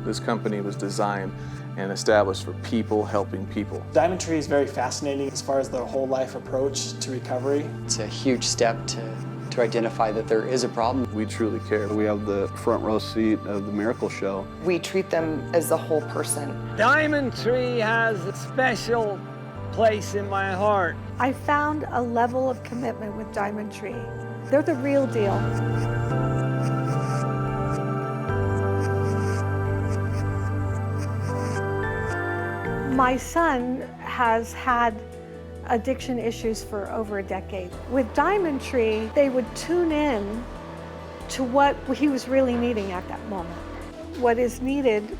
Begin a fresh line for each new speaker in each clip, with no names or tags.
This company was designed and established for people helping people.
Diamond Tree is very fascinating as far as the whole life approach to recovery.
It's a huge step to identify that there is a problem.
We truly care.
We have the front row seat of the miracle show.
We treat them as the whole person.
Diamond Tree has a special place in my heart.
I found a level of commitment with Diamond Tree. They're the real deal. My son has had addiction issues for over a decade. With Diamond Tree, they would tune in to what he was really needing at that moment, what is needed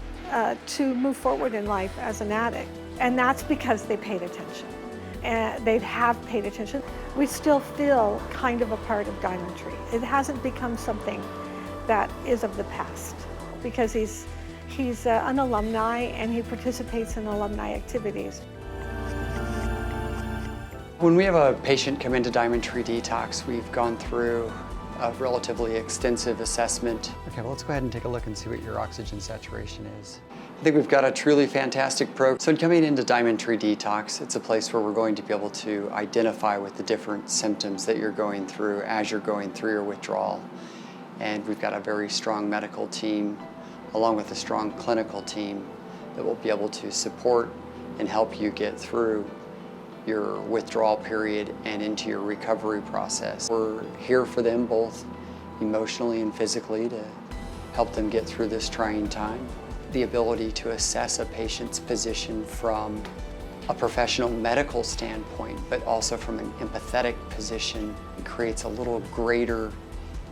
to move forward in life as an addict. And that's because they paid attention. And they have paid attention. We still feel kind of a part of Diamond Tree. It hasn't become something that is of the past because he's an alumni and he participates in alumni activities.
When we have a patient come into Diamond Tree Detox, we've gone through a relatively extensive assessment. Okay, well, let's go ahead and take a look and see what your oxygen saturation is. I think we've got a truly fantastic program. So in coming into Diamond Tree Detox, it's a place where we're going to be able to identify with the different symptoms that you're going through as you're going through your withdrawal. And we've got a very strong medical team, along with a strong clinical team that will be able to support and help you get through your withdrawal period and into your recovery process. We're here for them both emotionally and physically to help them get through this trying time. The ability to assess a patient's position from a professional medical standpoint, but also from an empathetic position, creates a little greater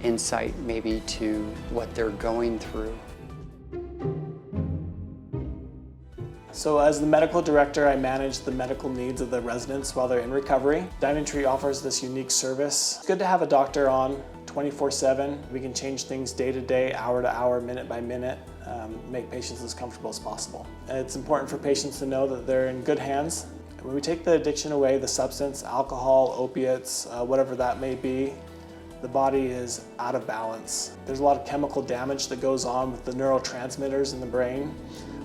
insight maybe to what they're going through.
So as the medical director, I manage the medical needs of the residents while they're in recovery. Diamond Tree offers this unique service. It's good to have a doctor on 24/7. We can change things day to day, hour to hour, minute by minute, make patients as comfortable as possible. It's important for patients to know that they're in good hands. When we take the addiction away, the substance, alcohol, opiates, whatever that may be, the body is out of balance. There's a lot of chemical damage that goes on with the neurotransmitters in the brain.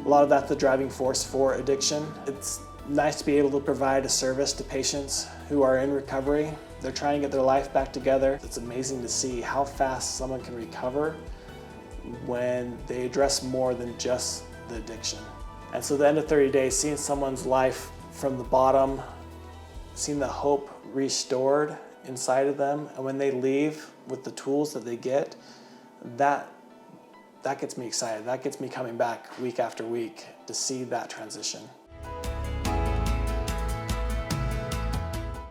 A lot of that's the driving force for addiction. It's nice to be able to provide a service to patients who are in recovery. They're trying to get their life back together. It's amazing to see how fast someone can recover when they address more than just the addiction. And so at the end of 30 days, seeing someone's life from the bottom, seeing the hope restored inside of them, and when they leave with the tools that they get, that gets me excited. That gets me coming back week after week to see that transition.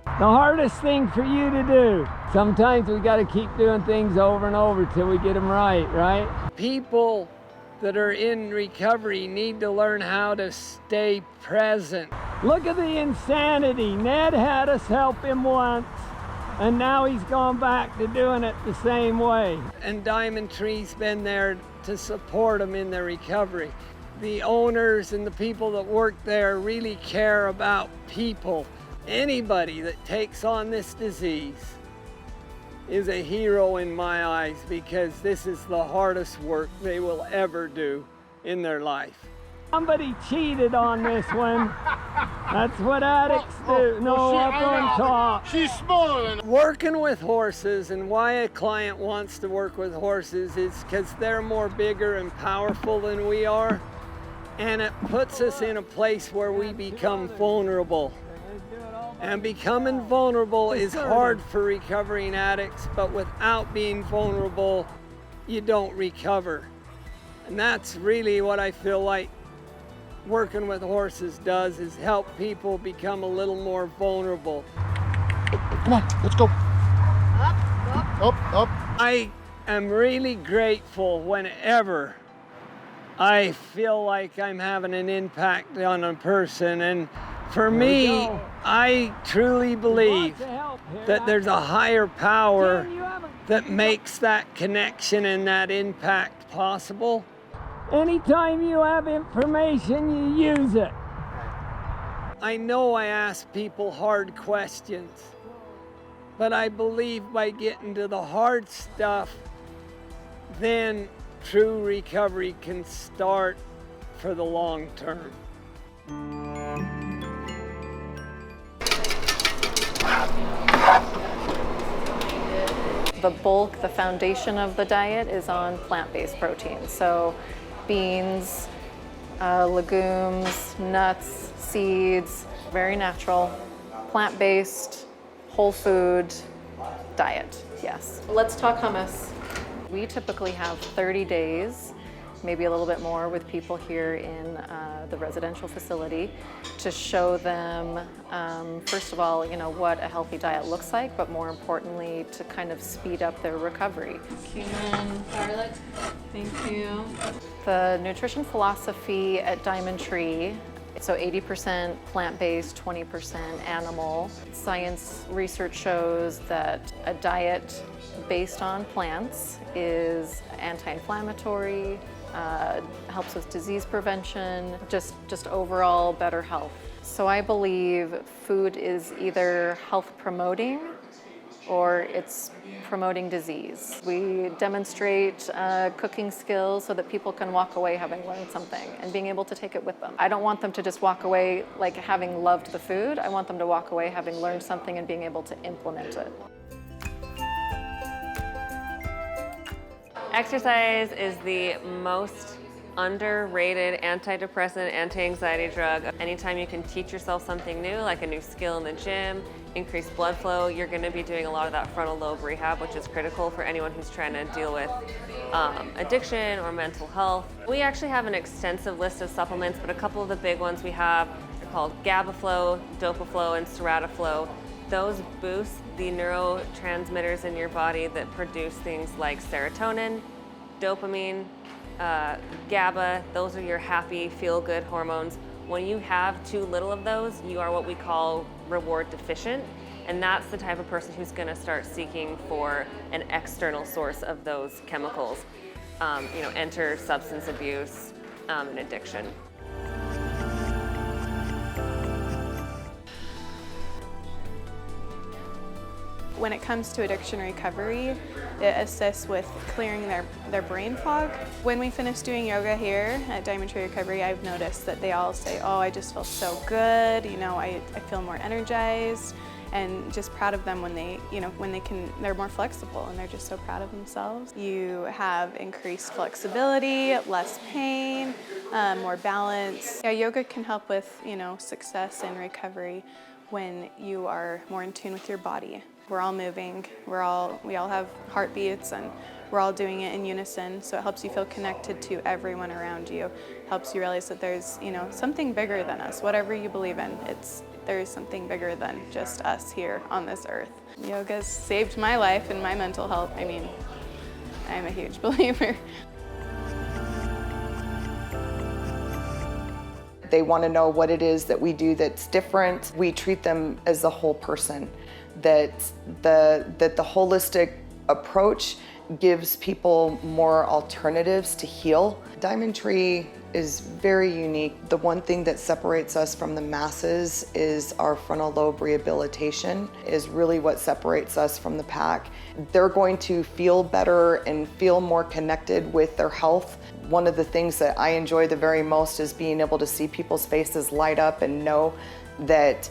The hardest thing for you to do. Sometimes we got to keep doing things over and over till we get them right? People that are in recovery need to learn how to stay present. Look at the insanity. Ned had us help him once, and now he's gone back to doing it the same way. And Diamond Tree's been there to support them in their recovery. The owners and the people that work there really care about people. Anybody that takes on this disease is a hero in my eyes because this is the hardest work they will ever do in their life. Somebody cheated on this one. That's what addicts do. No, up on top.
She's smaller.
Working with horses, and why a client wants to work with horses is because they're more bigger and powerful than we are. And it puts us in a place where we become vulnerable. And becoming vulnerable is hard for recovering addicts, but without being vulnerable, you don't recover. And that's really what I feel like working with horses does, is help people become a little more vulnerable.
Come on, let's go. Up.
I am really grateful whenever I feel like I'm having an impact on a person. And for me, I truly believe that there's a higher power that makes that connection and that impact possible. Anytime you have information, you use it. I know I ask people hard questions, but I believe by getting to the hard stuff, then true recovery can start for the long term.
The bulk, the foundation of the diet is on plant-based proteins. So beans, legumes, nuts, seeds, very natural, plant-based, whole food diet, yes. Let's talk hummus. We typically have 30 days, maybe a little bit more with people here in the residential facility to show them, first of all, what a healthy diet looks like, but more importantly, to kind of speed up their recovery. Cumin, garlic, thank you. The nutrition philosophy at Diamond Tree, so 80% plant-based, 20% animal. Science research shows that a diet based on plants is anti-inflammatory, helps with disease prevention, just overall better health. So I believe food is either health promoting or it's promoting disease. We demonstrate cooking skills so that people can walk away having learned something and being able to take it with them. I don't want them to just walk away like having loved the food. I want them to walk away having learned something and being able to implement it.
Exercise is the most underrated antidepressant, anti-anxiety drug. Anytime you can teach yourself something new, like a new skill in the gym, increase blood flow, you're going to be doing a lot of that frontal lobe rehab, which is critical for anyone who's trying to deal with addiction or mental health. We actually have an extensive list of supplements, but a couple of the big ones we have are called GABAflow, DOPAflow, and Serataflow. Those boost the neurotransmitters in your body that produce things like serotonin, dopamine, GABA. Those are your happy, feel-good hormones. When you have too little of those, you are what we call reward deficient, and that's the type of person who's going to start seeking for an external source of those chemicals. Enter substance abuse and addiction.
When it comes to addiction recovery, it assists with clearing their brain fog. When we finish doing yoga here at Diamond Tree Recovery, I've noticed that they all say, oh, I just feel so good, I feel more energized, and just proud of them when they're more flexible and they're just so proud of themselves. You have increased flexibility, less pain, more balance. Yeah, yoga can help with, success and recovery when you are more in tune with your body. We're all moving, we all have heartbeats, and we're all doing it in unison, so it helps you feel connected to everyone around you. Helps you realize that there's, something bigger than us. Whatever you believe in, there is something bigger than just us here on this earth. Yoga's saved my life and my mental health. I'm a huge believer.
They want to know what it is that we do that's different. We treat them as the whole person, that the holistic approach gives people more alternatives to heal. Diamond Tree is very unique. The one thing that separates us from the masses is our frontal lobe rehabilitation, is really what separates us from the pack. They're going to feel better and feel more connected with their health. One of the things that I enjoy the very most is being able to see people's faces light up and know that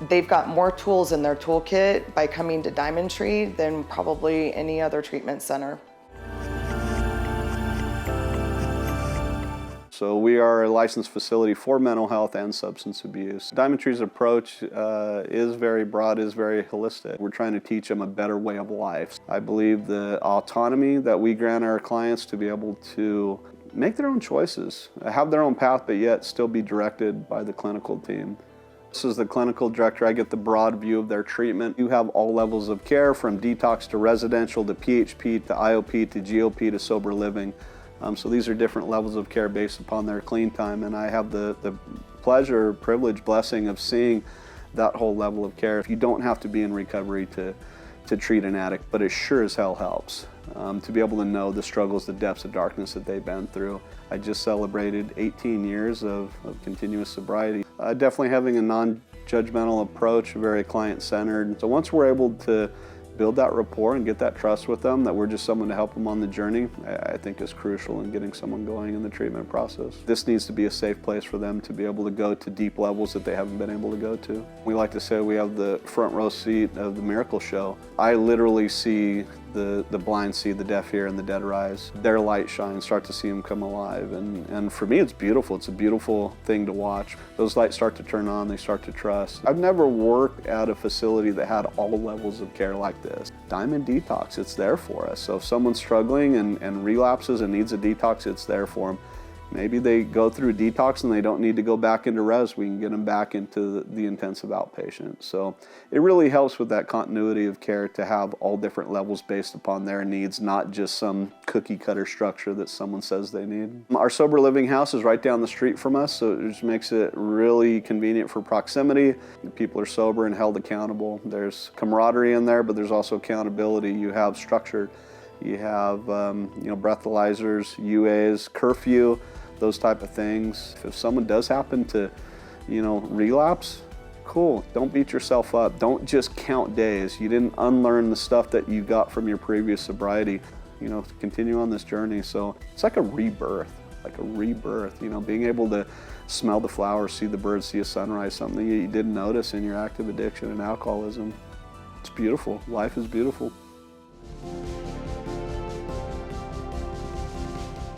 they've got more tools in their toolkit by coming to Diamond Tree than probably any other treatment center.
So we are a licensed facility for mental health and substance abuse. Diamond Tree's approach is very broad, is very holistic. We're trying to teach them a better way of life. I believe the autonomy that we grant our clients to be able to make their own choices, have their own path, but yet still be directed by the clinical team. This is the clinical director. I get the broad view of their treatment. You have all levels of care, from detox to residential to PHP to IOP to GOP to sober living. So these are different levels of care based upon their clean time, and I have the pleasure, privilege, blessing of seeing that whole level of care. You don't have to be in recovery to treat an addict, but it sure as hell helps to be able to know the struggles, the depths of darkness that they've been through. I just celebrated 18 years of continuous sobriety. Definitely having a non-judgmental approach, very client-centered. So once we're able to build that rapport and get that trust with them, that we're just someone to help them on the journey, I think is crucial in getting someone going in the treatment process. This needs to be a safe place for them to be able to go to deep levels that they haven't been able to go to. We like to say we have the front row seat of the miracle show. I literally see the blind see, the deaf hear, and the dead rise. Their light shine, start to see them come alive. And for me, it's beautiful. It's a beautiful thing to watch. Those lights start to turn on, they start to trust. I've never worked at a facility that had all levels of care like this. Diamond Detox, it's there for us. So if someone's struggling and relapses and needs a detox, it's there for them. Maybe they go through a detox and they don't need to go back into res. We can get them back into the intensive outpatient. So it really helps with that continuity of care to have all different levels based upon their needs, not just some cookie cutter structure that someone says they need. Our sober living house is right down the street from us, so it just makes it really convenient for proximity. People are sober and held accountable. There's camaraderie in there, but there's also accountability. You have structure. You have breathalyzers, UAs, curfew, those type of things. If someone does happen to, relapse, cool. Don't beat yourself up. Don't just count days. You didn't unlearn the stuff that you got from your previous sobriety. Continue on this journey. So it's like a rebirth, being able to smell the flowers, see the birds, see a sunrise, something you didn't notice in your active addiction and alcoholism. It's beautiful. Life is beautiful.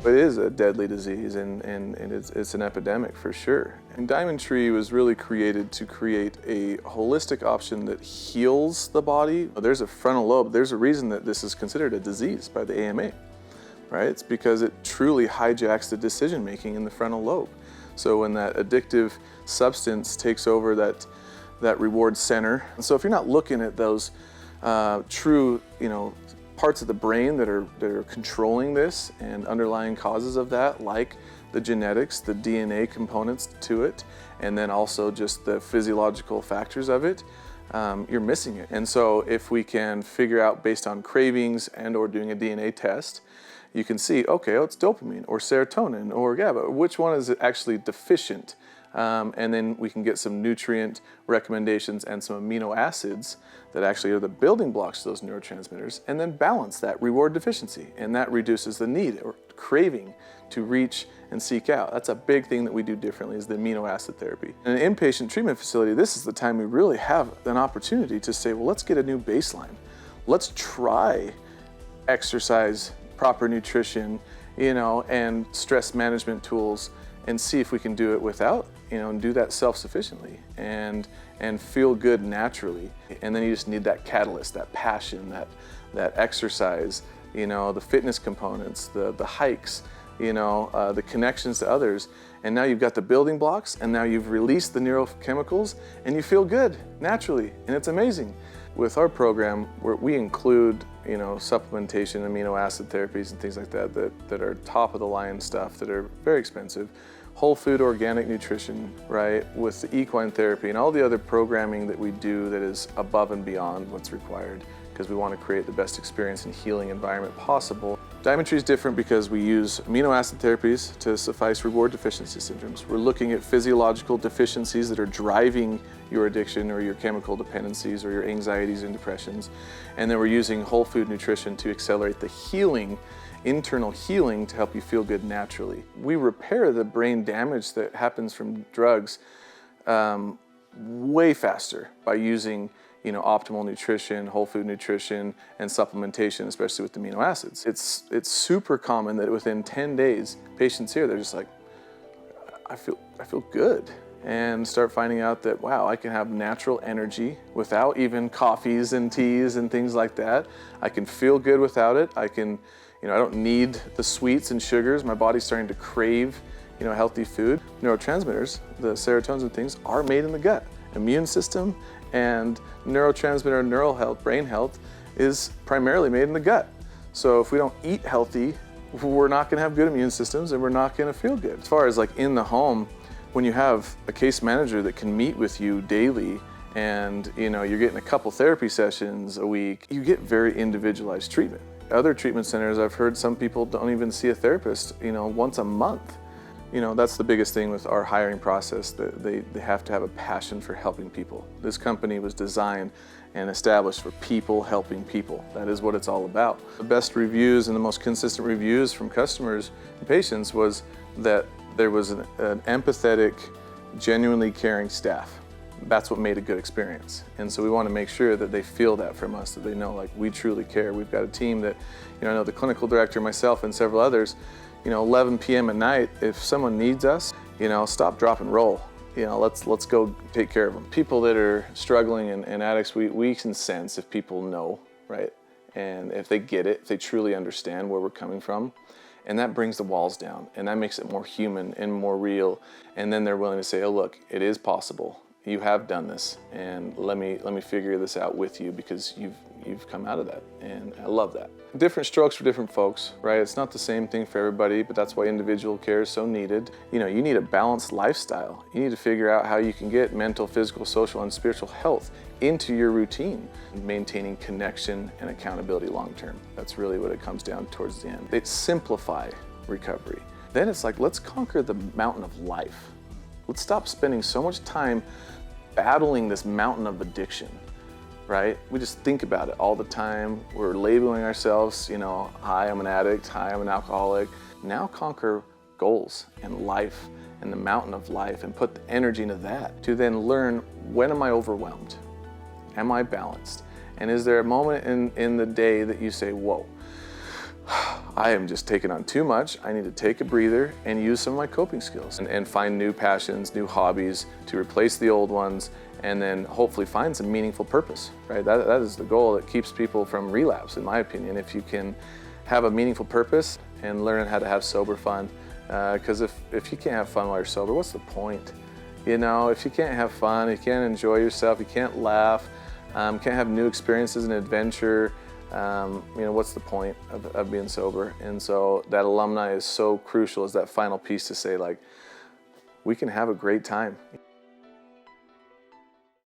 It is a deadly disease, and it's an epidemic for sure. And Diamond Tree was really created to create a holistic option that heals the body. There's a frontal lobe. There's a reason that this is considered a disease by the AMA, right? It's because it truly hijacks the decision making in the frontal lobe. So when that addictive substance takes over that reward center, and so if you're not looking at those true, parts of the brain that are controlling this and underlying causes of that, like the genetics, the DNA components to it, and then also just the physiological factors of it, you're missing it. And so if we can figure out based on cravings and or doing a DNA test, you can see, okay, it's dopamine or serotonin or GABA, which one is actually deficient? And then we can get some nutrient recommendations and some amino acids that actually are the building blocks to those neurotransmitters, and then balance that reward deficiency. And that reduces the need or craving to reach and seek out. That's a big thing that we do differently, is the amino acid therapy. In an inpatient treatment facility, this is the time we really have an opportunity to say, well, let's get a new baseline. Let's try exercise, proper nutrition, and stress management tools, and see if we can do it without, and do that self-sufficiently and feel good naturally. And then you just need that catalyst, that passion, that exercise, the fitness components, the hikes, the connections to others. And now you've got the building blocks, and now you've released the neurochemicals, and you feel good naturally, and it's amazing. With our program, we include, supplementation, amino acid therapies and things like that are top of the line stuff that are very expensive. Whole food organic nutrition, right, with the equine therapy and all the other programming that we do that is above and beyond what's required, because we want to create the best experience and healing environment possible. Diamond Tree is different because we use amino acid therapies to suffice reward deficiency syndromes. We're looking at physiological deficiencies that are driving your addiction or your chemical dependencies or your anxieties and depressions. And then we're using whole food nutrition to accelerate the healing, internal healing, to help you feel good naturally. We repair the brain damage that happens from drugs way faster by using optimal nutrition, whole food nutrition, and supplementation, especially with amino acids. It's super common that within 10 days, patients here, they're just like, I feel good. And start finding out that, wow, I can have natural energy without even coffees and teas and things like that. I can feel good without it. I don't need the sweets and sugars. My body's starting to crave, healthy food. Neurotransmitters, the serotonins and things, are made in the gut. Immune system and neurotransmitter neural health, brain health, is primarily made in the gut. So if we don't eat healthy, we're not gonna have good immune systems and we're not gonna feel good. As far as like in the home, when you have a case manager that can meet with you daily and you're getting a couple therapy sessions a week, you get very individualized treatment. Other treatment centers, I've heard some people don't even see a therapist, once a month. You know, that's the biggest thing with our hiring process, that they have to have a passion for helping people. This company was designed and established for people helping people. That is what it's all about. The best reviews and the most consistent reviews from customers and patients was that there was an empathetic, genuinely caring staff. That's what made a good experience. And so we want to make sure that they feel that from us, that they know, like, we truly care. We've got a team that, I know the clinical director, myself, and several others, 11 p.m. at night, if someone needs us, stop, drop, and roll. Let's go take care of them. People that are struggling and addicts, we can sense if people know, right? And if they get it, if they truly understand where we're coming from. And that brings the walls down, and that makes it more human and more real. And then they're willing to say, oh, look, it is possible. You have done this, and let me figure this out with you, because you've come out of that, and I love that. Different strokes for different folks, right? It's not the same thing for everybody, but that's why individual care is so needed. You need a balanced lifestyle. You need to figure out how you can get mental, physical, social, and spiritual health into your routine, maintaining connection and accountability long term. That's really what it comes down towards the end. They simplify recovery. Then it's like, let's conquer the mountain of life. Let's stop spending so much time battling this mountain of addiction, right? We just think about it all the time. We're labeling ourselves, hi, I'm an addict, hi, I'm an alcoholic. Now conquer goals and life and the mountain of life, and put the energy into that to then learn, when am I overwhelmed? Am I balanced? And is there a moment in the day that you say, whoa, I am just taking on too much. I need to take a breather and use some of my coping skills and find new passions, new hobbies to replace the old ones, and then hopefully find some meaningful purpose, right? That is the goal that keeps people from relapse, in my opinion. If you can have a meaningful purpose and learn how to have sober fun, because if you can't have fun while you're sober, what's the point? If you can't have fun, you can't enjoy yourself, you can't laugh, can't have new experiences and adventure, what's the point of being sober? And so that alumni is so crucial as that final piece to say, like, we can have a great time.